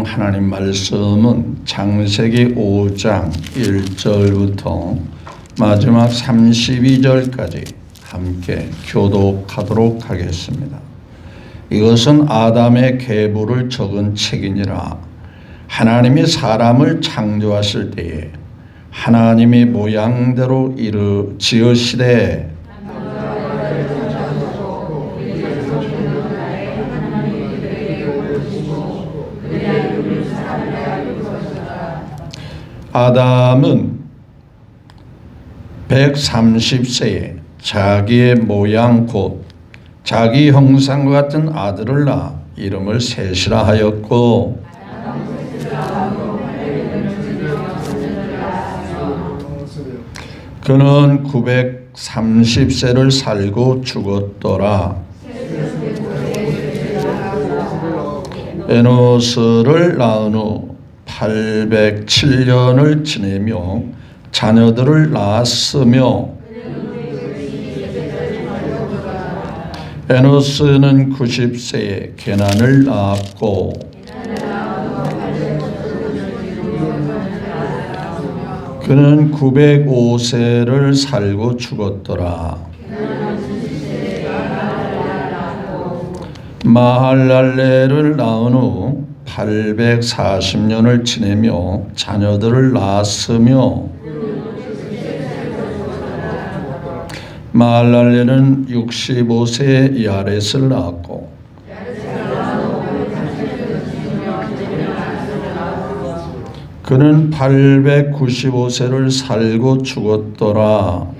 하나님 말씀은 창세기 5장 1절부터 마지막 32절까지 함께 교독하도록 하겠습니다. 이것은 아담의 계보를 적은 책이니라. 하나님이 사람을 창조하실 때에 하나님의 모양대로 지으시되 아담은 130세에 자기의 모양 곧 자기 형상과 같은 아들을 낳아 이름을 셋이라 하였고 그는 930세를 살고 죽었더라. 에노스를 낳은 후 807년을 지내며 자녀들을 낳았으며 에노스는 90세에 게난을 낳았고 그는 905세를 살고 죽었더라. 마할랄레를 낳은 후 840년을 지내며 자녀들을 낳았으며 마할랄레는 65세에 야렛을 낳았고 그는 895세를 살고 죽었더라.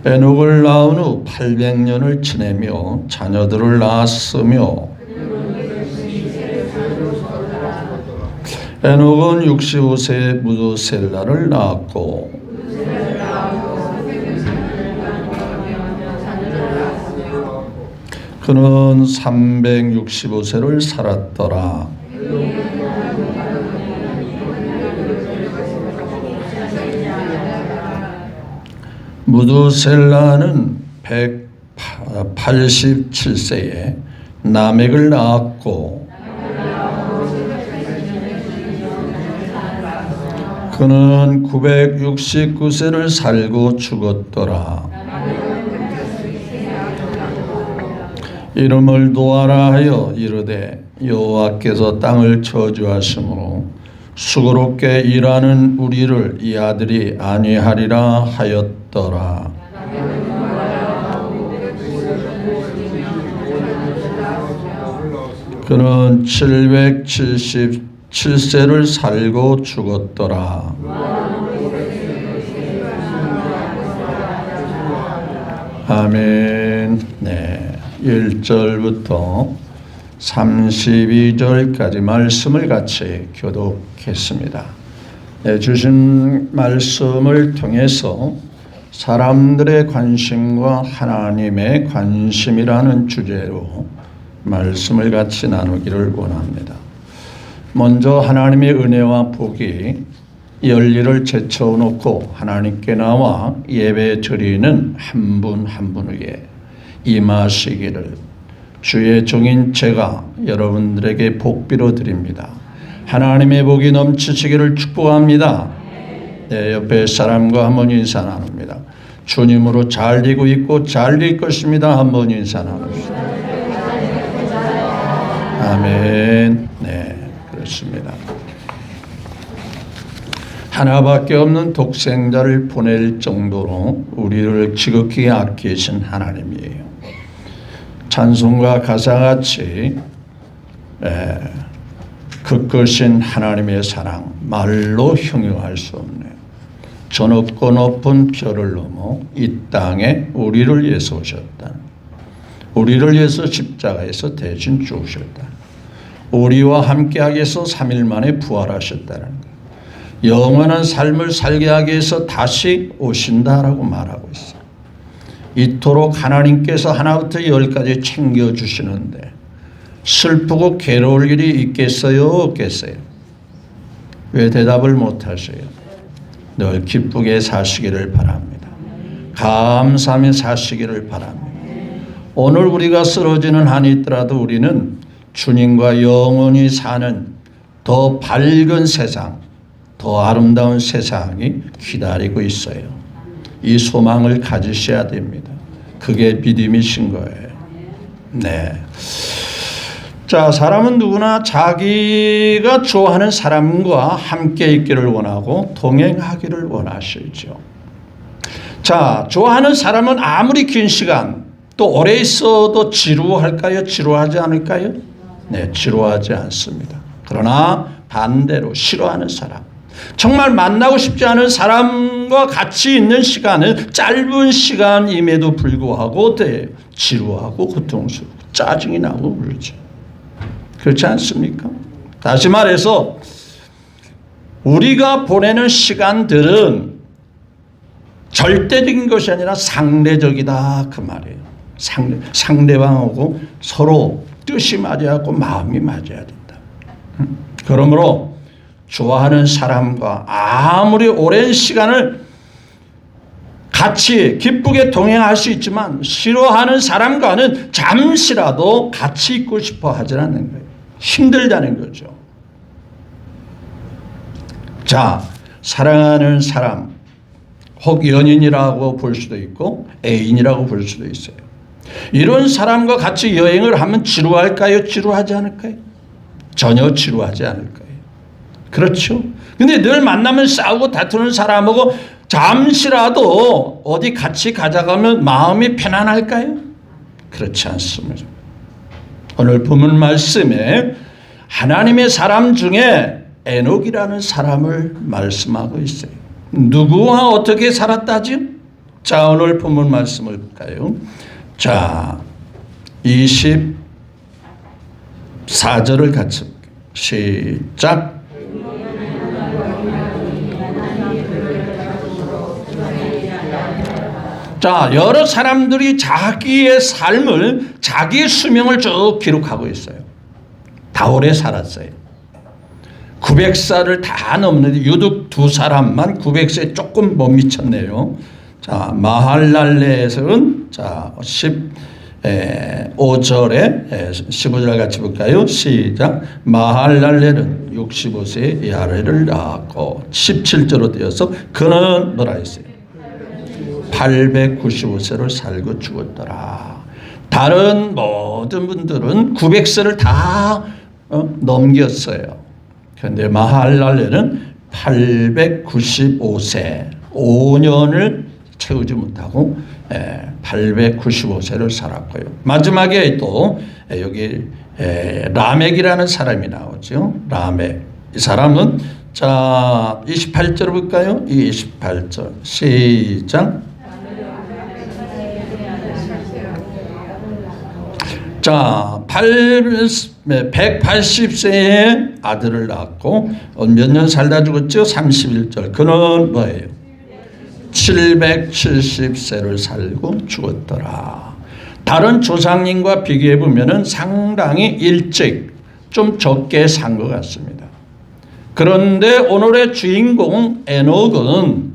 에녹을 낳은 후 800년을 지내며 자녀들을 낳았으며 에녹은 65세에 무두셀라를 낳았고 그는 365세를 살았더라. 무두셀라는 187세에 라멕을 낳았고 그는 969세를 살고 죽었더라. 이름을 노아라 하여 이르되 여호와께서 땅을 저주하심으로 수고롭게 일하는 우리를 이 아들이 안위하리라 하였더라. 그는 777세를 살고 죽었더라. 아멘. 네, 1절부터 32절까지 말씀을 같이 교독했습니다. 네, 주신 말씀을 통해서 사람들의 관심과 하나님의 관심이라는 주제로 말씀을 같이 나누기를 원합니다. 먼저 하나님의 은혜와 복이 열리를 제쳐놓고 하나님께 나와 예배 드리는 한 분 한 분에게 임하시기를 주의 종인 제가 여러분들에게 복비로 드립니다. 하나님의 복이 넘치시기를 축복합니다. 내 옆에 사람과 한번 인사 나눕니다. 주님으로 잘 되고 있고 잘 될 것입니다. 한번 인사 나눕시다. 아멘. 네, 그렇습니다. 하나밖에 없는 독생자를 보낼 정도로 우리를 지극히 아끼신 하나님이에요. 찬송과 가사같이 극거신 하나님의 사랑 말로 형용할 수 없네요. 저 높고 높은 별을 넘어 이 땅에 우리를 위해서 오셨다. 우리를 위해서 십자가에서 대신 죽으셨다. 우리와 함께하기 위해서 3일 만에 부활하셨다는 것. 영원한 삶을 살게 하기 위해서 다시 오신다라고 말하고 있어요. 이토록 하나님께서 하나부터 10까지 챙겨주시는데 슬프고 괴로울 일이 있겠어요? 없겠어요? 왜 대답을 못하세요? 늘 기쁘게 사시기를 바랍니다. 감사하며 사시기를 바랍니다. 오늘 우리가 쓰러지는 한이 있더라도 우리는 주님과 영원히 사는 더 밝은 세상, 더 아름다운 세상이 기다리고 있어요. 이 소망을 가지셔야 됩니다. 그게 믿음이신 거예요. 네. 자, 사람은 누구나 자기가 좋아하는 사람과 함께 있기를 원하고 동행하기를 원하시죠. 자, 좋아하는 사람은 아무리 긴 시간 또 오래 있어도 지루할까요? 지루하지 않을까요? 네, 지루하지 않습니다. 그러나 반대로 싫어하는 사람, 정말 만나고 싶지 않은 사람과 같이 있는 시간은 짧은 시간임에도 불구하고 지루하고 고통스럽고 짜증이 나고 그러죠. 그렇지 않습니까? 다시 말해서 우리가 보내는 시간들은 절대적인 것이 아니라 상대적이다 그 말이에요. 상대방하고 서로 뜻이 맞아야하고 마음이 맞아야 된다. 그러므로 좋아하는 사람과 아무리 오랜 시간을 같이 기쁘게 동행할 수 있지만 싫어하는 사람과는 잠시라도 같이 있고 싶어 하지 않는 거예요. 힘들다는 거죠. 자, 사랑하는 사람, 혹 연인이라고 볼 수도 있고 애인이라고 볼 수도 있어요. 이런 사람과 같이 여행을 하면 지루할까요? 지루하지 않을까요? 전혀 지루하지 않을 거예요. 그렇죠? 근데 늘 만나면 싸우고 다투는 사람하고 잠시라도 어디 같이 가자가면 마음이 편안할까요? 그렇지 않습니다. 오늘 본문 말씀에 하나님의 사람 중에 에녹이라는 사람을 말씀하고 있어요. 누구와 어떻게 살았다죠? 자, 오늘 본문 말씀을 볼까요? 자, 24절을 같이 볼게요. 시작. 자, 여러 사람들이 자기의 삶을, 자기의 수명을 쭉 기록하고 있어요. 다 오래 살았어요. 900살을 다 넘는데 유독 두 사람만 900세에 조금 못 미쳤네요. 자, 마할랄레에서는 자, 15절에 15절 같이 볼까요? 시작. 마할랄레는 65세에 야레를 낳았고 17절로 되어서 그는 뭐라 했어요? 895세를 살고 죽었더라. 다른 모든 분들은 900세를 다 넘겼어요. 그런데 마할랄레는 895세, 5년을 채우지 못하고 895세를 살았고요. 마지막에 또 여기 라멕이라는 사람이 나오죠. 라멕. 이 사람은 자 28절 볼까요? 28절 시작. 자, 180세에 아들을 낳았고 몇 년 살다 죽었죠? 31절. 그는 뭐예요? 770세를 살고 죽었더라. 다른 조상님과 비교해 보면은 상당히 일찍 좀 적게 산 것 같습니다. 그런데 오늘의 주인공 에녹은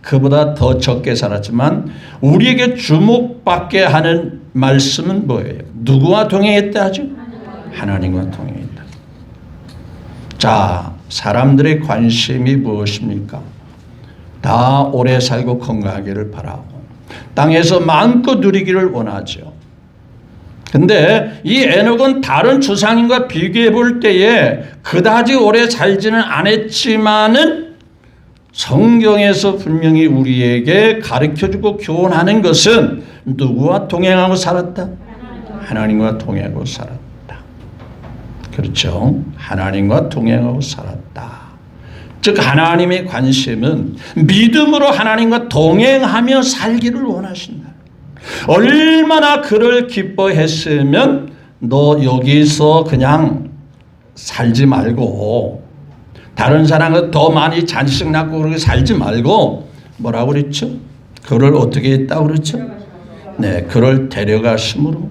그보다 더 적게 살았지만 우리에게 주목받게 하는 말씀은 뭐예요? 누구와 동행했다 하죠? 하나님과 동행했다. 자, 사람들의 관심이 무엇입니까? 다 오래 살고 건강하기를 바라고 땅에서 마음껏 누리기를 원하죠. 근데 이 에녹은 다른 조상님과 비교해 볼 때에 그다지 오래 살지는 않았지만은 성경에서 분명히 우리에게 가르쳐주고 교훈하는 것은 누구와 동행하고 살았다? 하나님과 동행하고 살았다. 그렇죠? 하나님과 동행하고 살았다. 즉 하나님의 관심은 믿음으로 하나님과 동행하며 살기를 원하신다. 얼마나 그를 기뻐했으면 너 여기서 그냥 살지 말고 다른 사람과 더 많이 잔식 낳고 그렇게 살지 말고 뭐라고 그랬죠? 그를 어떻게 했다고 그랬죠? 네, 그를 데려가심으로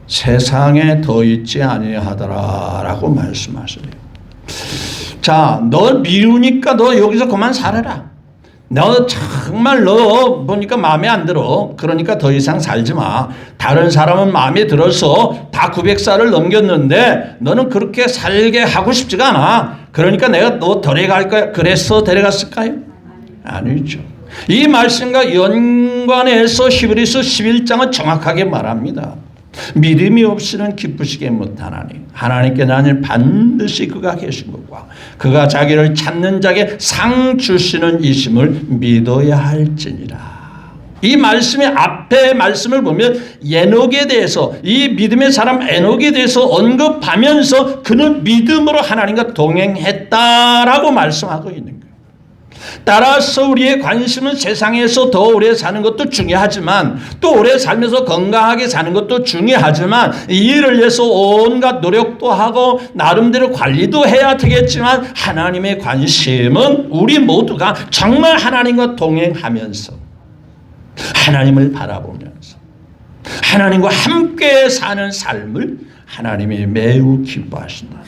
세상에 더 있지 아니하더라라고 말씀하시네요. 자, 너 미우니까 너 여기서 그만 살아라. 너 정말 너 보니까 마음에 안 들어. 그러니까 더 이상 살지 마. 다른 사람은 마음에 들어서 다 900살을 넘겼는데 너는 그렇게 살게 하고 싶지가 않아. 그러니까 내가 너 데려갈 거야. 그래서 데려갔을까요? 아니죠. 이 말씀과 연관해서 히브리서 11장은 정확하게 말합니다. 믿음이 없이는 기쁘시게 못하나니 하나님께 나는 반드시 그가 계신 것과 그가 자기를 찾는 자에게 상 주시는 이심을 믿어야 할지니라. 이 말씀의 앞에 말씀을 보면 에녹에 대해서, 이 믿음의 사람 에녹에 대해서 언급하면서 그는 믿음으로 하나님과 동행했다라고 말씀하고 있는 거예요. 따라서 우리의 관심은 세상에서 더 오래 사는 것도 중요하지만, 또 오래 살면서 건강하게 사는 것도 중요하지만, 이 일을 위해서 온갖 노력도 하고 나름대로 관리도 해야 되겠지만, 하나님의 관심은 우리 모두가 정말 하나님과 동행하면서, 하나님을 바라보면서 하나님과 함께 사는 삶을 하나님이 매우 기뻐하신다.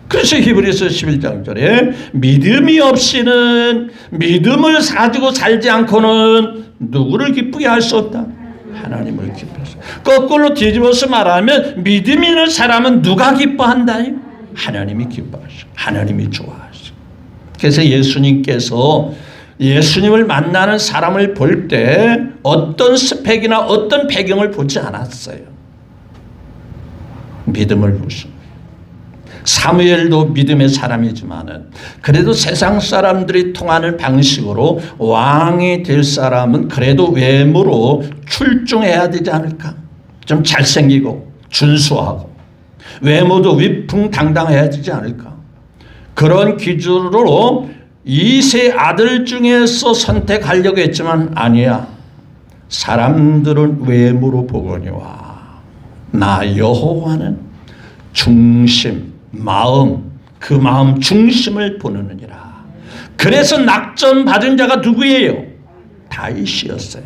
그래서 히브리서 11장 절에 믿음이 없이는, 믿음을 가지고 살지 않고는 누구를 기쁘게 할 수 없다? 하나님을 기뻐하시. 거꾸로 뒤집어서 말하면 믿음 있는 사람은 누가 기뻐한다? 하나님이 기뻐하시. 하나님이 좋아하시. 그래서 예수님께서 예수님을 만나는 사람을 볼 때 어떤 스펙이나 어떤 배경을 보지 않았어요. 믿음을 보십니다. 사무엘도 믿음의 사람이지만은 그래도 세상 사람들이 통하는 방식으로 왕이 될 사람은 그래도 외모로 출중해야 되지 않을까? 좀 잘생기고 준수하고 외모도 위풍당당해야 되지 않을까? 그런 기준으로 이세 아들 중에서 선택하려고 했지만 아니야. 사람들은 외모로 보거니와 나 여호와는 중심, 마음, 그 마음 중심을 보느니라. 그래서 낙점받은 자가 누구예요? 다윗이었어요.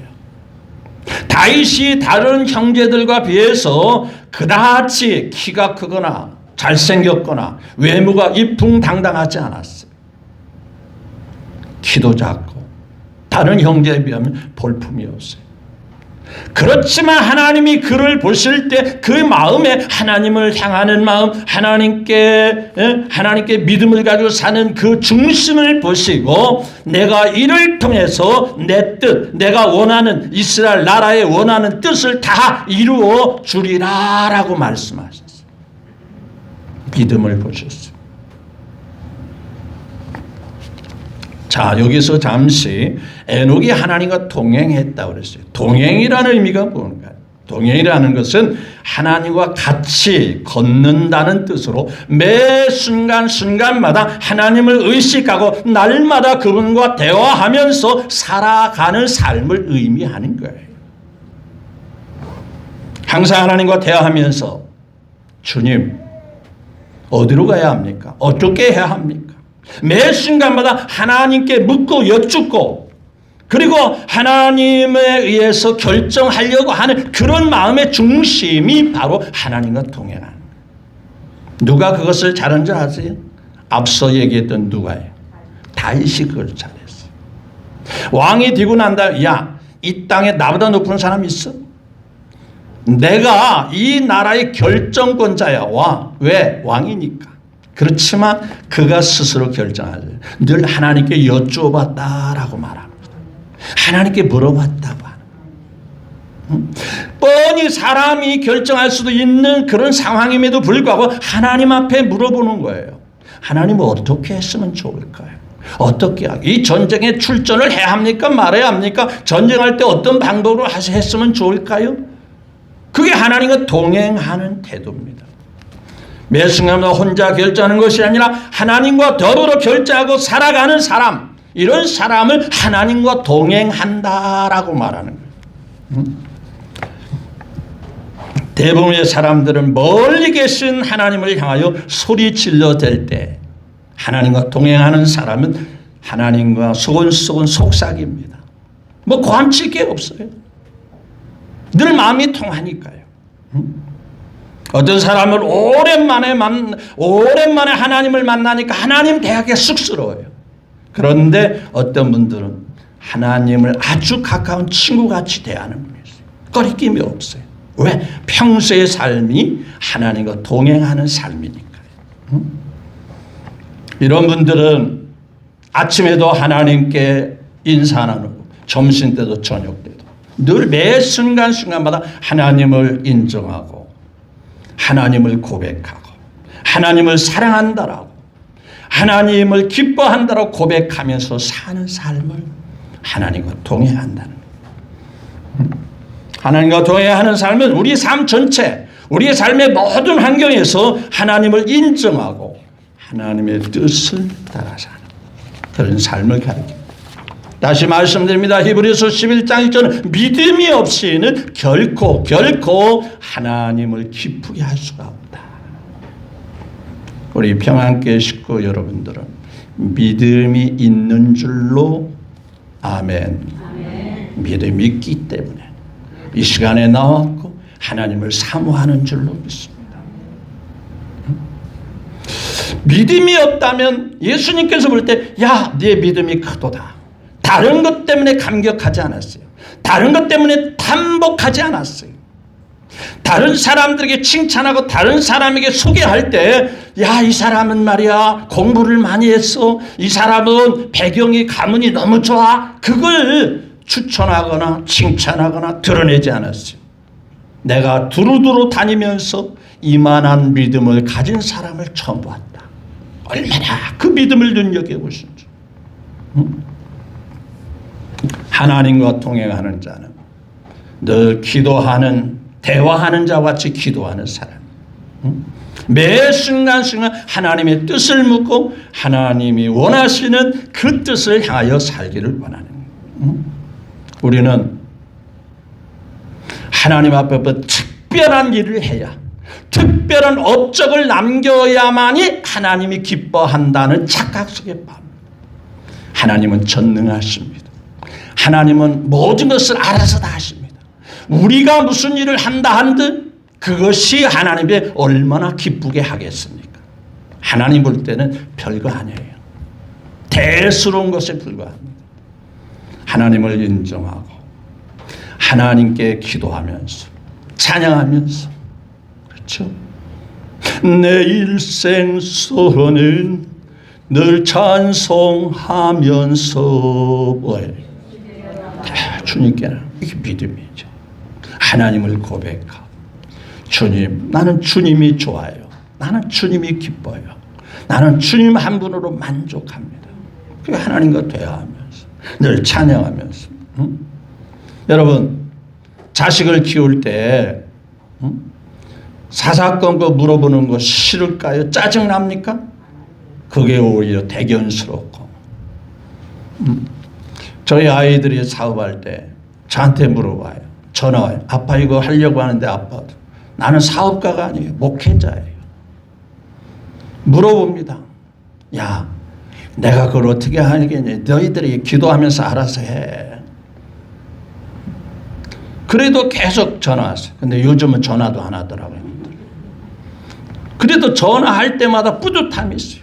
다윗이 다른 형제들과 비해서 그다지 키가 크거나 잘생겼거나 외모가 이풍당당하지 않았어요. 키도 작고 다른 형제에 비하면 볼품이 없어요. 그렇지만 하나님이 그를 보실 때 그 마음에 하나님을 향하는 마음, 하나님께 믿음을 가지고 사는 그 중심을 보시고 내가 이를 통해서 내 뜻, 내가 원하는 이스라엘 나라의 원하는 뜻을 다 이루어 주리라 라고 말씀하셨어요. 믿음을 보셨어요. 자, 여기서 잠시 에녹이 하나님과 동행했다고 그랬어요. 동행이라는 의미가 뭔가요? 동행이라는 것은 하나님과 같이 걷는다는 뜻으로 매 순간순간마다 하나님을 의식하고 날마다 그분과 대화하면서 살아가는 삶을 의미하는 거예요. 항상 하나님과 대화하면서 주님, 어디로 가야 합니까? 어떻게 해야 합니까? 매 순간마다 하나님께 묻고 여쭙고 그리고 하나님에 의해서 결정하려고 하는 그런 마음의 중심이 바로 하나님과 동행하는 거예요. 누가 그것을 잘한 줄 아세요? 앞서 얘기했던 누가예요? 다윗이 그걸 잘했어요. 왕이 되고 난 다음에 야, 이 땅에 나보다 높은 사람 있어? 내가 이 나라의 결정권자야. 왜? 왕이니까. 그렇지만 그가 스스로 결정하죠. 늘 하나님께 여쭈어봤다라고 말합니다. 하나님께 물어봤다고 하는. 뻔히 사람이 결정할 수도 있는 그런 상황임에도 불구하고 하나님 앞에 물어보는 거예요. 하나님은 어떻게 했으면 좋을까요? 어떻게 이 전쟁에 출전을 해야 합니까? 말해야 합니까? 전쟁할 때 어떤 방법으로 했으면 좋을까요? 그게 하나님과 동행하는 태도입니다. 매 순간마다 혼자 결정하는 것이 아니라 하나님과 더불어 결정하고 살아가는 사람, 이런 사람을 하나님과 동행한다라고 말하는 거예요. 대부분의 사람들은 멀리 계신 하나님을 향하여 소리 질러댈 때 하나님과 동행하는 사람은 하나님과 소곤소곤 속삭입니다. 뭐 고함칠 게 없어요. 늘 마음이 통하니까요. 어떤 사람을 오랜만에 하나님을 만나니까 하나님 대하게 쑥스러워요. 그런데 어떤 분들은 하나님을 아주 가까운 친구같이 대하는 분이 있어요. 꺼리낌이 없어요. 왜? 평소의 삶이 하나님과 동행하는 삶이니까요. 이런 분들은 아침에도 하나님께 인사 나누고 점심 때도 저녁 때도 늘 매 순간순간마다 하나님을 인정하고 하나님을 고백하고 하나님을 사랑한다라고 하나님을 기뻐한다라고 고백하면서 사는 삶을 하나님과 동행한다는 거예요. 하나님과 동행하는 삶은 우리 삶 전체, 우리의 삶의 모든 환경에서 하나님을 인정하고 하나님의 뜻을 따라 사는 그런 삶을 가리킵니다. 다시 말씀드립니다. 히브리서 11장 1절은 믿음이 없이는 결코 하나님을 기쁘게 할 수가 없다. 우리 평안교회 식구 여러분들은 믿음이 있는 줄로 아멘. 믿음이 있기 때문에 이 시간에 나왔고 하나님을 사모하는 줄로 믿습니다. 믿음이 없다면 예수님께서 볼 때 야, 네 믿음이 크도다. 다른 것 때문에 감격하지 않았어요. 다른 것 때문에 탐복하지 않았어요. 다른 사람들에게 칭찬하고 다른 사람에게 소개할 때 야, 이 사람은 말이야 공부를 많이 했어. 이 사람은 배경이 가문이 너무 좋아. 그걸 추천하거나 칭찬하거나 드러내지 않았어요. 내가 두루두루 다니면서 이만한 믿음을 가진 사람을 처음 봤다. 얼마나 그 믿음을 눈여겨보신지. 하나님과 동행하는 자는 늘 기도하는 대화하는 자와 같이 기도하는 사람. 매 순간순간 하나님의 뜻을 묻고 하나님이 원하시는 그 뜻을 향하여 살기를 원하는 거예요. 우리는 하나님 앞에 특별한 일을 해야 특별한 업적을 남겨야만이 하나님이 기뻐한다는 착각 속에 빠집니다. 하나님은 전능하십니다. 하나님은 모든 것을 알아서 다 하십니다. 우리가 무슨 일을 한다 한들 그것이 하나님께 얼마나 기쁘게 하겠습니까? 하나님 볼 때는 별거 아니에요. 대수로운 것에 불과합니다. 하나님을 인정하고 하나님께 기도하면서 찬양하면서 그렇죠? 내 일생서는 늘 찬송하면서 뭐예요? 주님께는 이게 믿음이죠. 하나님을 고백하고 주님, 나는 주님이 좋아요. 나는 주님이 기뻐요. 나는 주님 한 분으로 만족합니다. 그 하나님과 대화하면서 늘 찬양하면서. 여러분 자식을 키울 때 사사건건 물어보는 거 싫을까요? 짜증납니까? 그게 오히려 대견스럽고. 저희 아이들이 사업할 때 저한테 물어봐요. 전화 와요. 아빠 이거 하려고 하는데 아빠 나는 사업가가 아니에요. 목회자예요. 물어봅니다. 야, 내가 그걸 어떻게 하겠니? 너희들이 기도하면서 알아서 해. 그래도 계속 전화 왔어요. 근데 요즘은 전화도 안 하더라고요. 그래도 전화할 때마다 뿌듯함이 있어요.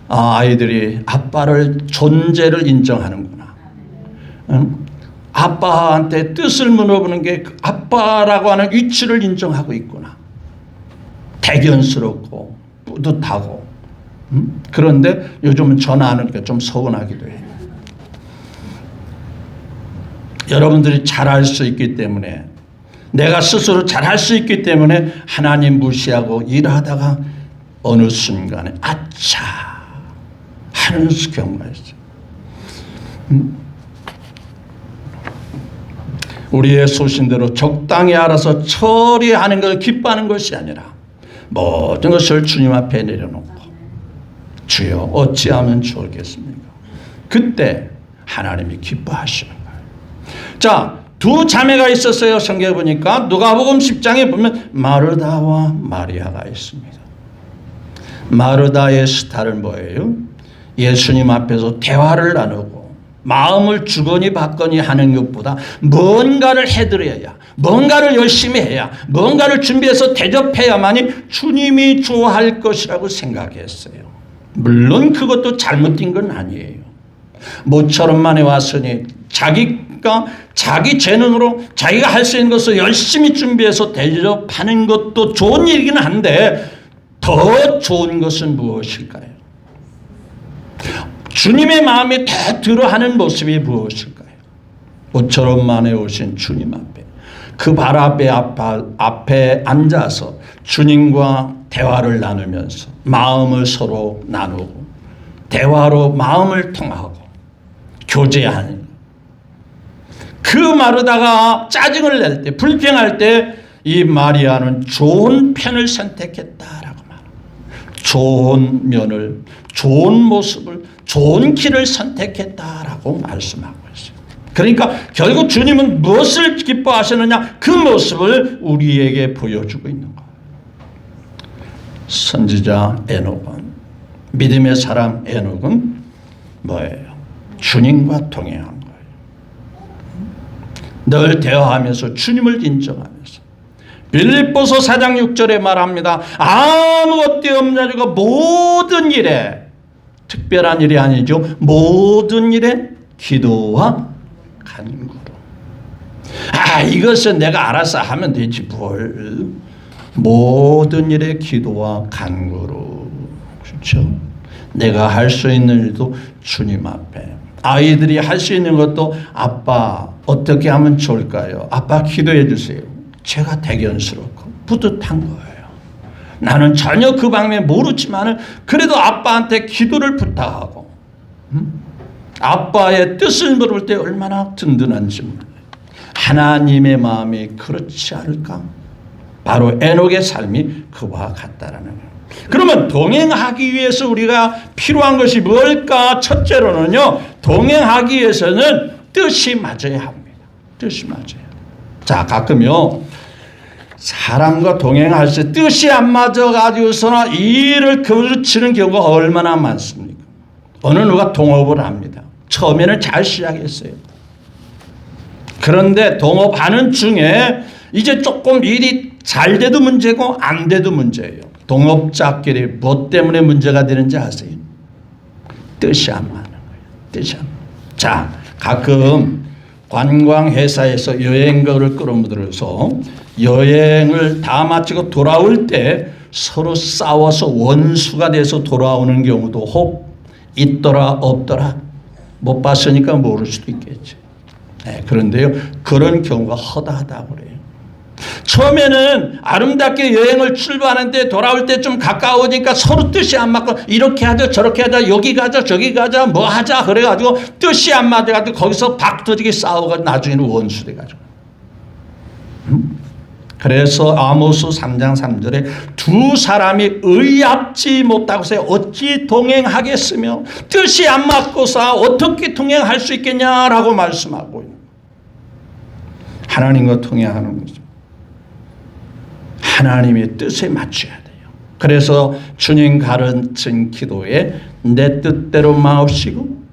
아이들이 아빠를 존재를 인정하는구나. 아빠한테 뜻을 물어보는 게 아빠라고 하는 위치를 인정하고 있구나. 대견스럽고 뿌듯하고. 그런데 요즘은 전화하는 게 좀 서운하기도 해요. 여러분들이 잘할 수 있기 때문에 내가 스스로 잘할 수 있기 때문에 하나님 무시하고 일하다가 어느 순간에 아차 하는 경우가 있어요. 우리의 소신대로 적당히 알아서 처리하는 걸 기뻐하는 것이 아니라 모든 것을 주님 앞에 내려놓고 주여 어찌하면 좋겠습니까? 그때 하나님이 기뻐하시는 거예요. 자, 두 자매가 있었어요. 성경에 보니까 누가복음 10장에 보면 마르다와 마리아가 있습니다. 마르다의 스타일은 뭐예요? 예수님 앞에서 대화를 나누고 마음을 주거니 받거니 하는 것보다 뭔가를 해드려야, 뭔가를 열심히 해야, 뭔가를 준비해서 대접해야만이 주님이 좋아할 것이라고 생각했어요. 물론 그것도 잘못된 건 아니에요. 모처럼만에 왔으니 자기가 자기 재능으로 자기가 할 수 있는 것을 열심히 준비해서 대접하는 것도 좋은 일이긴 한데 더 좋은 것은 무엇일까요? 주님의 마음이 다 들어하는 모습이 무엇일까요? 모처럼만에 오신 주님 앞에 그 발 앞에 앉아서 주님과 대화를 나누면서 마음을 서로 나누고 대화로 마음을 통하고 교제하는 그 마르다가 짜증을 낼 때 불평할 때 이 마리아는 좋은 편을 선택했다라고 말합니다. 좋은 면을 좋은 모습을 좋은 길을 선택했다라고 말씀하고 있어요. 그러니까 결국 주님은 무엇을 기뻐하시느냐 그 모습을 우리에게 보여주고 있는 거예요. 선지자 에녹은 믿음의 사람 에녹은 뭐예요? 주님과 동행한 거예요. 늘 대화하면서 주님을 인정하면서 빌립보서 4장 6절에 말합니다. 아무것도 없는 자가 모든 일에 특별한 일이 아니죠. 모든 일에 기도와 간구로. 이것은 내가 알아서 하면 되지 뭘. 모든 일에 기도와 간구로. 그렇죠? 내가 할 수 있는 일도 주님 앞에. 아이들이 할 수 있는 것도 아빠 어떻게 하면 좋을까요? 아빠 기도해 주세요. 제가 대견스럽고 뿌듯한 거예요. 나는 전혀 그 방면에 모르지만 그래도 아빠한테 기도를 부탁하고 아빠의 뜻을 물을 때 얼마나 든든한지 몰라요. 하나님의 마음이 그렇지 않을까? 바로 에녹의 삶이 그와 같다라는 거예요. 그러면 동행하기 위해서 우리가 필요한 것이 뭘까? 첫째로는요. 동행하기 위해서는 뜻이 맞아야 합니다. 뜻이 맞아야. 자, 가끔요. 사람과 동행할 때 뜻이 안 맞아가지고서는 일을 그르치는 경우가 얼마나 많습니까? 어느 누가 동업을 합니다. 처음에는 잘 시작했어요. 그런데 동업하는 중에 이제 조금 일이 잘 돼도 문제고 안 돼도 문제예요. 동업자끼리 무엇 때문에 문제가 되는지 아세요? 뜻이 안 맞는 거예요. 뜻이 안 맞는 거예요. 자, 가끔 관광회사에서 여행거를 끌어들여서 여행을 다 마치고 돌아올 때 서로 싸워서 원수가 돼서 돌아오는 경우도 혹 있더라 없더라 못 봤으니까 모를 수도 있겠지. 네, 그런데요 그런 경우가 허다하다고 그래요. 처음에는 아름답게 여행을 출발하는데 돌아올 때 좀 가까우니까 서로 뜻이 안 맞고 이렇게 하자 저렇게 하자 여기 가자 저기 가자 뭐 하자 그래가지고 뜻이 안 맞아가지고 거기서 박터지게 싸워가지고 나중에는 원수 돼가지고 그래서 아모스 3장 3절에 두 사람이 의합지 못하고 어찌 동행하겠으며 뜻이 안 맞고서 어떻게 동행할 수 있겠냐라고 말씀하고 있는 하나님과 동행하는 거죠. 하나님의 뜻에 맞춰야 돼요. 그래서 주님 가르친 기도에 내 뜻대로 마옵시고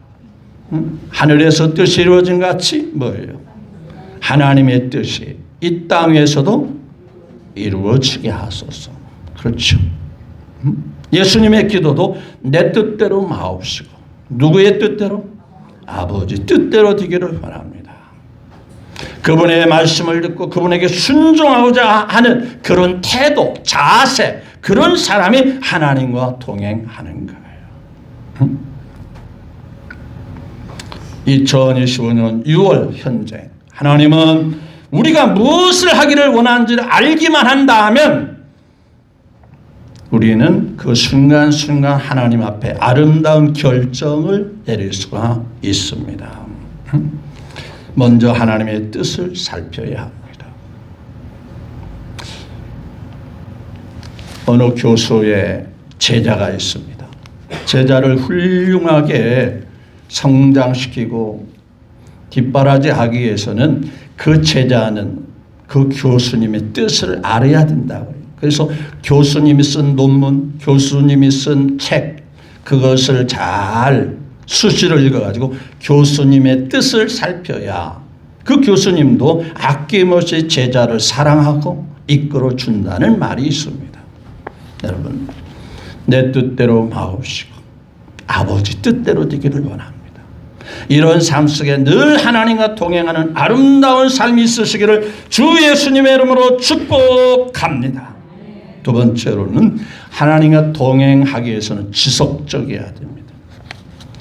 하늘에서 뜻이 이루어진 같이 뭐예요? 하나님의 뜻이 이 땅에서도 이루어지게 하소서. 그렇죠. 예수님의 기도도 내 뜻대로 마옵시고 누구의 뜻대로? 아버지 뜻대로 되기를 바랍니다. 그분의 말씀을 듣고 그분에게 순종하고자 하는 그런 태도, 자세, 그런 사람이 하나님과 동행하는 거예요. 2025년 6월 현재 하나님은 우리가 무엇을 하기를 원하는지를 알기만 한다면 우리는 그 순간순간 하나님 앞에 아름다운 결정을 내릴 수가 있습니다. 먼저 하나님의 뜻을 살펴야 합니다. 어느 교수의 제자가 있습니다. 제자를 훌륭하게 성장시키고 뒷바라지하기 위해서는 그 제자는 그 교수님의 뜻을 알아야 된다고요. 그래서 교수님이 쓴 논문, 교수님이 쓴 책 그것을 잘 수시로 읽어가지고 교수님의 뜻을 살펴야 그 교수님도 아낌없이 제자를 사랑하고 이끌어 준다는 말이 있습니다. 여러분 내 뜻대로 마옵시고 아버지 뜻대로 되기를 원합니다. 이런 삶 속에 늘 하나님과 동행하는 아름다운 삶이 있으시기를 주 예수님의 이름으로 축복합니다. 두 번째로는 하나님과 동행하기 위해서는 지속적이어야 됩니다.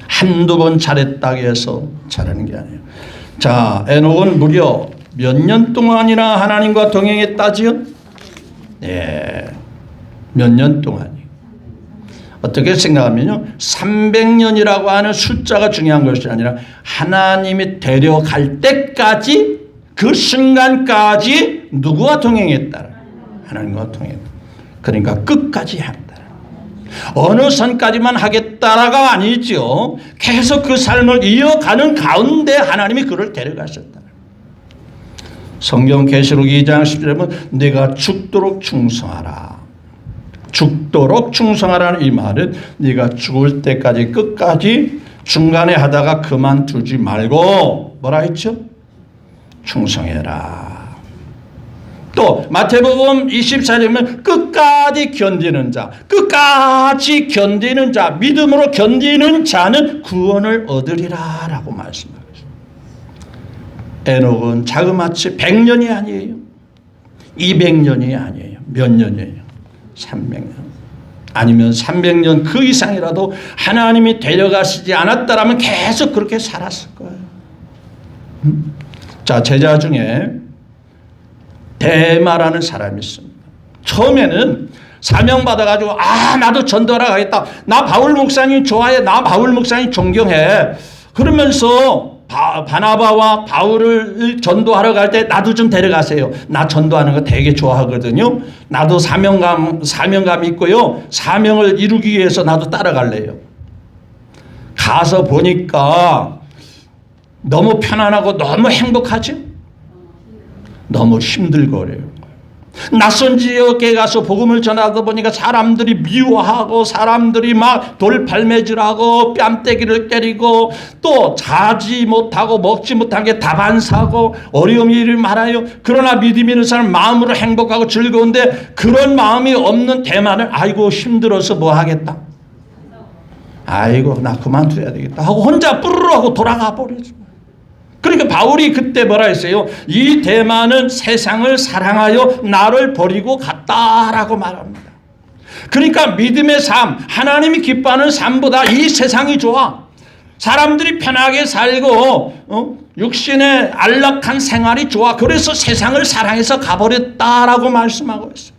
한두 번 잘했다고 해서 잘하는 게 아니에요. 자, 에녹은 무려 몇 년 동안이나 하나님과 동행했다지요? 네, 몇 년 동안이요. 어떻게 생각하면요, 300년이라고 하는 숫자가 중요한 것이 아니라 하나님이 데려갈 때까지, 그 순간까지 누구와 동행했다? 하나님과 동행했다. 그러니까 끝까지 한다. 어느 선까지만 하겠다라가 아니죠. 계속 그 삶을 이어가는 가운데 하나님이 그를 데려가셨다. 성경 계시록 2장 10절에 보면 네가 죽도록 충성하라. 죽도록 충성하라는 이 말은 네가 죽을 때까지 끝까지 중간에 하다가 그만두지 말고 뭐라 했죠? 충성해라. 또 마태복음 24절에 보면 끝까지 견디는 자, 끝까지 견디는 자, 믿음으로 견디는 자는 구원을 얻으리라 라고 말씀하고 있습니다. 에녹은 자그마치 100년이 아니에요. 200년이 아니에요. 몇 년이에요? 300년. 아니면 300년 그 이상이라도 하나님이 데려가시지 않았다라면 계속 그렇게 살았을 거예요. 자, 제자 중에 대마라는 사람이 있습니다. 처음에는 사명받아가지고 나도 전도하러 가겠다. 나 바울 목사님 좋아해. 나 바울 목사님 존경해. 그러면서 바나바와 바울을 전도하러 갈 때 나도 좀 데려가세요. 나 전도하는 거 되게 좋아하거든요. 나도 사명감이 있고요. 사명을 이루기 위해서 나도 따라갈래요. 가서 보니까 너무 편안하고 너무 행복하죠? 너무 힘들거려요. 낯선 지역에 가서 복음을 전하다 보니까 사람들이 미워하고 사람들이 막 돌팔매질하고 뺨때기를 때리고 또 자지 못하고 먹지 못한 게 다반사고 어려움이 많아요. 그러나 믿음 있는 사람 마음으로 행복하고 즐거운데 그런 마음이 없는 대만은 아이고 힘들어서 뭐 하겠다. 아이고 나 그만둬야 되겠다 하고 혼자 뿌르르 하고 돌아가 버리죠. 그러니까 바울이 그때 뭐라 했어요? 이 대만은 세상을 사랑하여 나를 버리고 갔다라고 말합니다. 그러니까 믿음의 삶, 하나님이 기뻐하는 삶보다 이 세상이 좋아. 사람들이 편하게 살고 육신의 안락한 생활이 좋아. 그래서 세상을 사랑해서 가버렸다라고 말씀하고 있어요.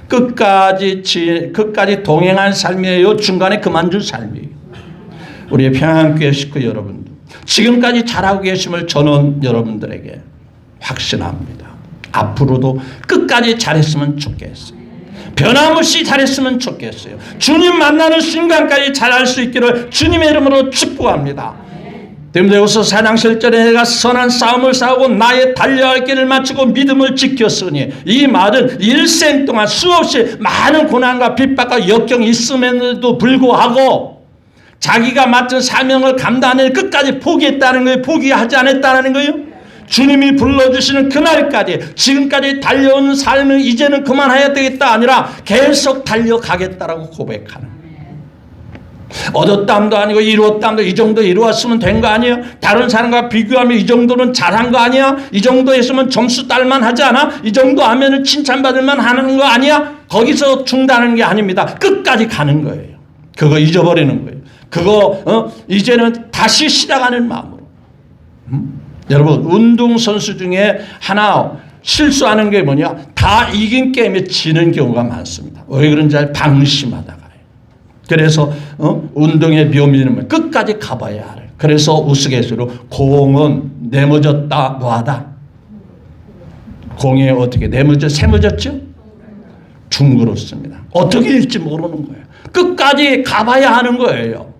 끝까지 동행한 삶이에요? 중간에 그만둔 삶이에요? 우리의 평안교회 식구 여러분들, 지금까지 잘하고 계심을 저는 여러분들에게 확신합니다. 앞으로도 끝까지 잘했으면 좋겠어요. 변함없이 잘했으면 좋겠어요. 주님 만나는 순간까지 잘할 수 있기를 주님의 이름으로 축복합니다. 디모데후서 4장 7절에 내가 선한 싸움을 싸우고 나의 달려야 할 길을 마치고 믿음을 지켰으니, 이 말은 일생 동안 수없이 많은 고난과 핍박과 역경이 있음에도 불구하고 자기가 맡은 사명을 감당해 끝까지 포기했다는 거예요. 포기하지 않았다는 거예요. 주님이 불러주시는 그날까지, 지금까지 달려온 삶을 이제는 그만해야 되겠다 아니라 계속 달려가겠다라고 고백하는 거예요. 얻었담도 아니고 이루었담도 이 정도 이루었으면 된 거 아니에요? 다른 사람과 비교하면 이 정도는 잘한 거 아니야? 이 정도 했으면 점수 딸만 하지 않아? 이 정도 하면 칭찬받을만 하는 거 아니야? 거기서 중단하는 게 아닙니다. 끝까지 가는 거예요. 그거 잊어버리는 거예요. 그거 이제는 다시 시작하는 마음으로. 여러분, 운동선수 중에 하나 실수하는 게 뭐냐? 다 이긴 게임에 지는 경우가 많습니다. 왜 그런지 방심하다가. 그래서 운동의 묘미는 끝까지 가봐야 알아요. 그래서 우스갯소리로 공은 내모졌다 뭐하다. 공에 어떻게 세모졌죠? 둥그렇습니다. 어떻게 될지 모르는 거예요. 끝까지 가봐야 하는 거예요.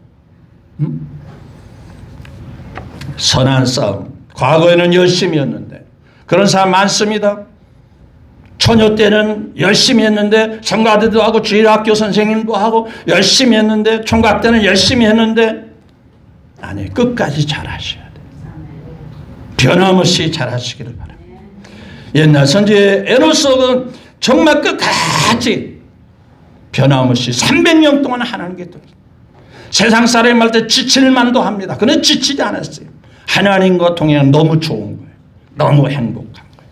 선한 싸움. 과거에는 열심히 했는데 그런 사람 많습니다. 처녀 때는 열심히 했는데 성가대도 하고 주일학교 선생님도 하고 열심히 했는데 총각 때는 열심히 했는데 아니, 끝까지 잘하셔야 돼요. 변함없이 잘하시기를 바랍니다. 옛날 선지자 에노스는 정말 끝까지 변함없이 300년 동안 하나님께 세상 사람이 말 때 지칠 만도 합니다. 그는 지치지 않았어요. 하나님과 동행은 너무 좋은 거예요. 너무 행복한 거예요.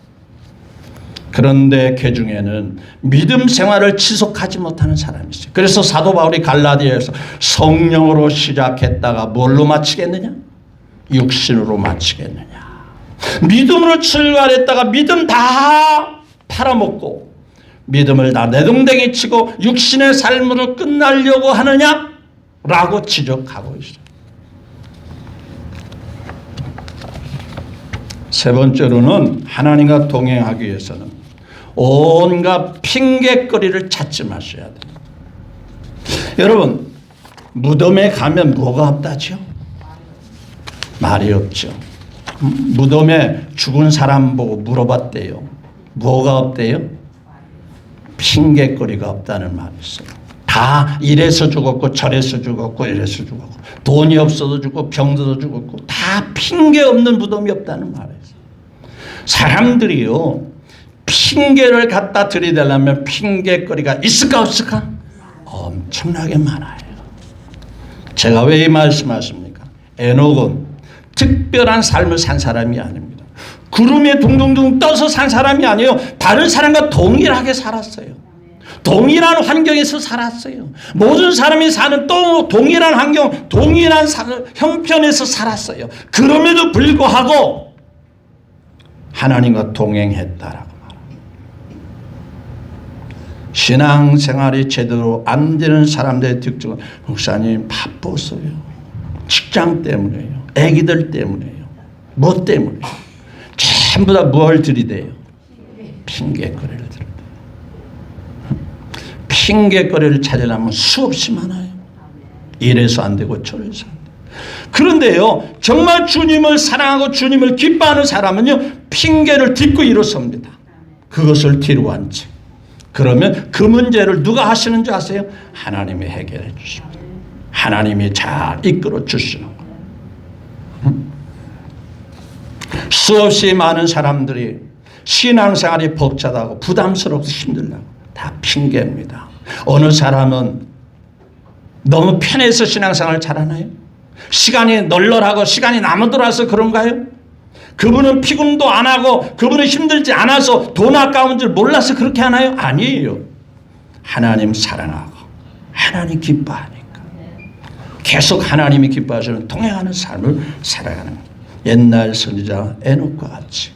그런데 그 중에는 믿음 생활을 지속하지 못하는 사람이 있어요. 그래서 사도 바울이 갈라디아에서 성령으로 시작했다가 뭘로 마치겠느냐? 육신으로 마치겠느냐? 믿음으로 출발했다가 믿음 다 팔아먹고 믿음을 다 내동댕이 치고 육신의 삶으로 끝나려고 하느냐? 라고 지적하고 있어요. 세 번째로는 하나님과 동행하기 위해서는 온갖 핑계거리를 찾지 마셔야 돼요. 여러분, 무덤에 가면 뭐가 없다죠? 말이 없죠. 무덤에 죽은 사람 보고 물어봤대요. 뭐가 없대요? 핑계거리가 없다는 말이 있어요. 다 이래서 죽었고 저래서 죽었고 이래서 죽었고 돈이 없어도 죽고 병들어도 죽었고 다 핑계 없는 무덤이 없다는 말이에요. 사람들이요, 핑계를 갖다 들이대려면 핑계거리가 있을까 없을까? 엄청나게 많아요. 제가 왜 이 말씀하십니까? 에녹은 특별한 삶을 산 사람이 아닙니다. 구름에 둥둥둥 떠서 산 사람이 아니에요. 다른 사람과 동일하게 살았어요. 동일한 환경에서 살았어요. 모든 사람이 사는 또 동일한 환경, 동일한 형편에서 살았어요. 그럼에도 불구하고 하나님과 동행했다라고 말합니다. 신앙생활이 제대로 안 되는 사람들의 특징은 목사님 바빴어요. 직장 때문에요. 애기들 때문에요. 뭐 때문에요? 전부 다 뭘 들이대요? 핑계거리를 들이대요. 핑계거리를 찾으려면 수없이 많아요. 이래서 안 되고 저래서 안 돼요. 그런데요, 정말 주님을 사랑하고 주님을 기뻐하는 사람은요, 핑계를 딛고 일어섭니다. 그것을 뒤로 한 채. 그러면 그 문제를 누가 하시는 줄 아세요? 하나님이 해결해 주십니다. 하나님이 잘 이끌어 주시는 거예요. 수없이 많은 사람들이 신앙생활이 벅차다고 부담스럽고 힘들다고 다 핑계입니다. 어느 사람은 너무 편해서 신앙생활을 잘하나요? 시간이 널널하고 시간이 남아돌아서 그런가요? 그분은 피곤도 안 하고 그분은 힘들지 않아서 돈 아까운 줄 몰라서 그렇게 하나요? 아니에요. 하나님 사랑하고 하나님 기뻐하니까 계속 하나님이 기뻐하시는 동행하는 삶을 살아가는 거예요. 옛날 선지자 에녹과 같이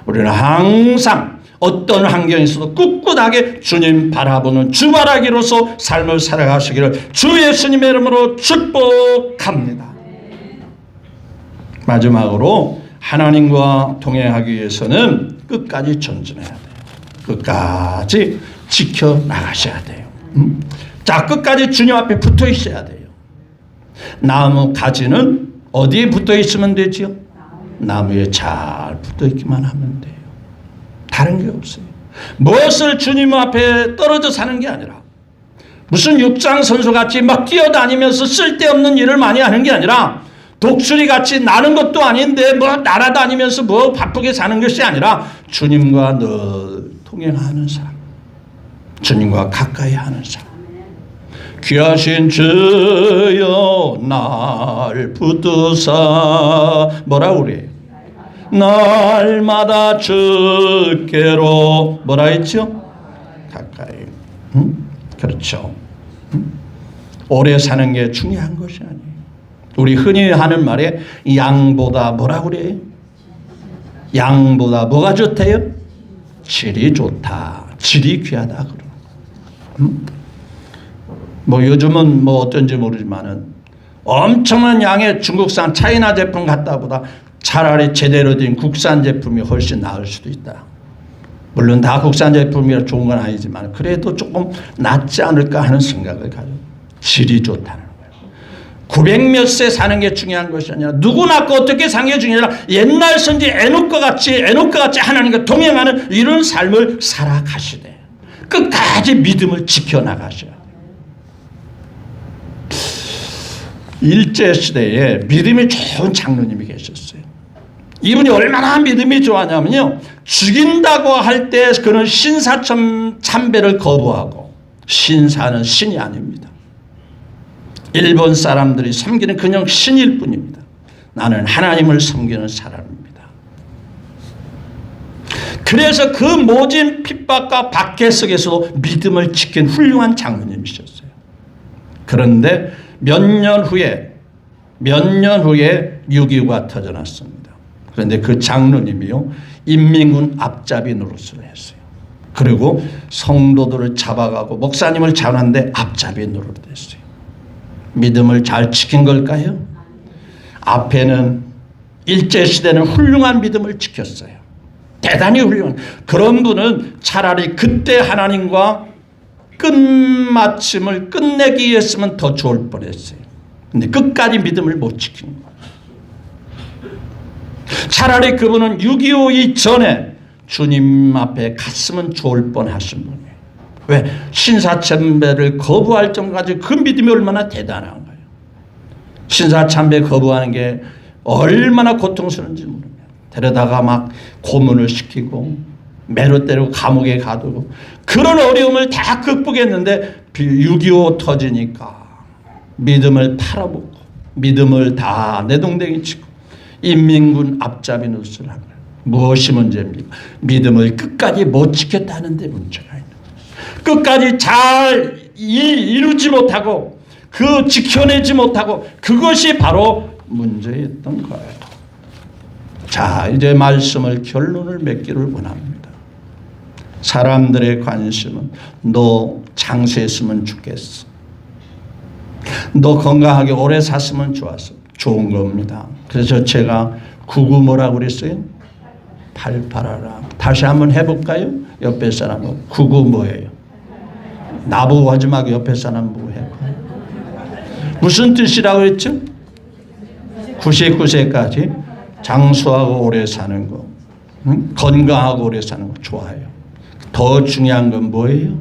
우리는 항상 어떤 환경에서도 꿋꿋하게 주님 바라보는 주바라기로서 삶을 살아가시기를 주 예수님의 이름으로 축복합니다. 마지막으로 하나님과 동행하기 위해서는 끝까지 전진해야 돼요. 끝까지 지켜나가셔야 돼요. 자, 끝까지 주님 앞에 붙어 있어야 돼요. 나무 가지는 어디에 붙어 있으면 되지요? 나무에 잘 붙어 있기만 하면 돼요. 다른 게 없어요. 무엇을 주님 앞에 떨어져 사는 게 아니라 무슨 육장 선수같이 막 뛰어다니면서 쓸데없는 일을 많이 하는 게 아니라 독수리같이 나는 것도 아닌데 뭐 날아다니면서 뭐 바쁘게 사는 것이 아니라 주님과 늘 동행하는 사람, 주님과 가까이 하는 사람. 귀하신 주여 날 붙드사 뭐라고 그래요? 날마다 주께로 뭐라 했죠? 가까이. 그렇죠. 오래 사는 게 중요한 것이 아니에요. 우리 흔히 하는 말에 양보다 뭐라고 그래요? 양보다 뭐가 좋대요? 질이 좋다. 질이 귀하다 그러는. 뭐 요즘은 뭐 어떤지 모르지만은 엄청난 양의 중국산 차이나 제품 갖다 보다 차라리 제대로 된 국산 제품이 훨씬 나을 수도 있다. 물론 다 국산 제품이라 좋은 건 아니지만 그래도 조금 낫지 않을까 하는 생각을 가져요. 질이 좋다는 거예요. 900몇 세 사는 게 중요한 것이 아니라 누구 낳고 어떻게 사는 게 중요하라. 옛날 선지 에녹과 같이 하나님과 동행하는 이런 삶을 살아가시되 끝까지 믿음을 지켜나가셔야 돼요. 일제시대에 믿음이 좋은 장로님이 계셨어요. 이분이 얼마나 믿음이 좋았냐면요, 죽인다고 할 때 그는 신사참배를 거부하고, 신사는 신이 아닙니다. 일본 사람들이 섬기는 그냥 신일 뿐입니다. 나는 하나님을 섬기는 사람입니다. 그래서 그 모진 핍박과 박해 속에서도 믿음을 지킨 훌륭한 장로님이셨어요. 그런데 몇 년 후에 6.25가 터져났습니다. 그런데 그 장로님이요, 인민군 앞잡이 노릇을 했어요. 그리고 성도들을 잡아가고 목사님을 잡았는데 앞잡이 노릇을 했어요. 믿음을 잘 지킨 걸까요? 앞에는 일제시대는 훌륭한 믿음을 지켰어요. 대단히 훌륭한. 그런 분은 차라리 그때 하나님과 끝마침을 끝내기 위해서면 더 좋을 뻔했어요. 근데 끝까지 믿음을 못 지킨 거예요. 차라리 그분은 6.25 이전에 주님 앞에 갔으면 좋을 뻔하신 분이에요. 왜? 신사참배를 거부할 정도까지 그 믿음이 얼마나 대단한 거예요. 신사참배 거부하는 게 얼마나 고통스러운지 모릅니다. 데려다가 막 고문을 시키고 매로 때리고 감옥에 가두고 그런 어려움을 다 극복했는데 6.25 터지니까 믿음을 팔아먹고 믿음을 다 내동댕이 치고 인민군 앞잡이 노릇을 한 거예요. 무엇이 문제입니까? 믿음을 끝까지 못 지켰다는 데 문제가 있는 거예요. 끝까지 잘 이루지 못하고 그 지켜내지 못하고 그것이 바로 문제였던 거예요. 자, 이제 말씀을 결론을 맺기를 원합니다. 사람들의 관심은 너 장수했으면 좋겠어. 너 건강하게 오래 샀으면 좋았어. 좋은 겁니다. 그래서 제가 구구 뭐라고 그랬어요? 팔팔하라. 다시 한번 해볼까요? 옆에 사람은 구구 뭐예요? 나보고 하지 말고 옆에 사람 보고 해. 무슨 뜻이라고 그랬죠? 99세까지 장수하고 오래 사는 거, 건강하고 오래 사는 거 좋아요. 더 중요한 건 뭐예요?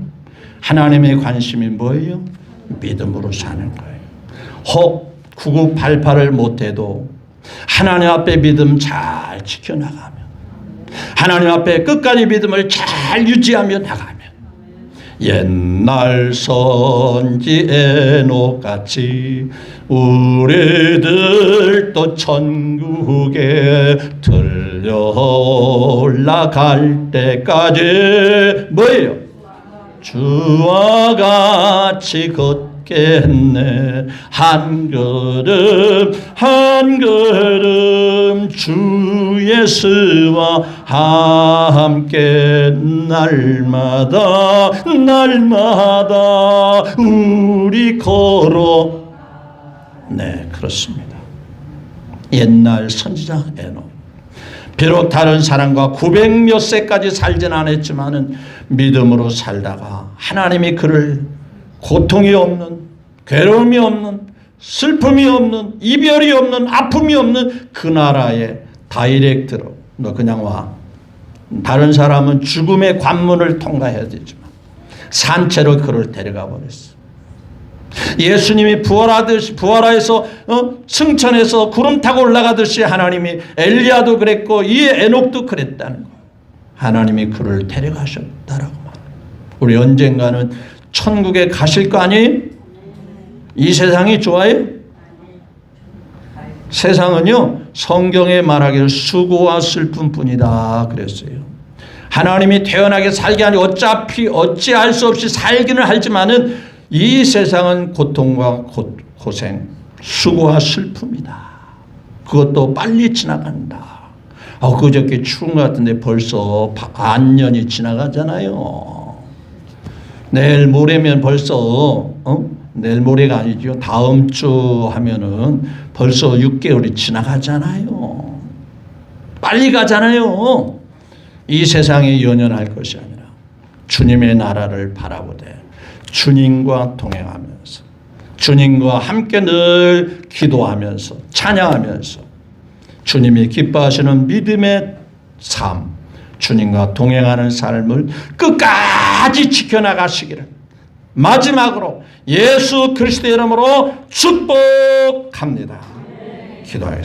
하나님의 관심이 뭐예요? 믿음으로 사는 거예요. 혹 9988을 못해도 하나님 앞에 믿음 잘 지켜나가면, 하나님 앞에 끝까지 믿음을 잘 유지하며 나가면 옛날 선지 에녹같이 우리들도 천국에 들려 올라갈 때까지 뭐예요? 주와 같이 걷겠네. 한 걸음 한 걸음 주 예수와 함께 날마다 우리 걸어. 네, 그렇습니다. 옛날 선지자 에녹, 비록 다른 사람과 900몇 세까지 살지는 않았지만은 믿음으로 살다가 하나님이 그를 고통이 없는, 괴로움이 없는, 슬픔이 없는, 이별이 없는, 아픔이 없는 그 나라에 다이렉트로 너 그냥 와. 다른 사람은 죽음의 관문을 통과해야 되지만 산채로 그를 데려가 버렸어. 예수님이 부활하여서 승천해서 구름 타고 올라가듯이 하나님이 엘리야도 그랬고 이 에녹도 그랬다는 거예요. 하나님이 그를 데려가셨다라고 말해요. 우리 언젠가는 천국에 가실 거 아니에요? 이 세상이 좋아요? 세상은요, 성경에 말하기를 수고와 슬픔뿐이다 그랬어요. 하나님이 태연하게 살게 하니 어찌할 수 없이 살기는 하지만은 이 세상은 고통과 고생, 수고와 슬픔이다. 그것도 빨리 지나간다. 그저께 추운 것 같은데 벌써 반년이 지나가잖아요. 내일 모레면 벌써 내일 모레가 아니죠. 다음 주 하면은 벌써 6개월이 지나가잖아요. 빨리 가잖아요. 이 세상에 연연할 것이 아니라 주님의 나라를 바라보되 주님과 동행하면서 주님과 함께 늘 기도하면서 찬양하면서 주님이 기뻐하시는 믿음의 삶, 주님과 동행하는 삶을 끝까지 지켜나가시기를 마지막으로 예수 그리스도의 이름으로 축복합니다. 기도하겠습니다.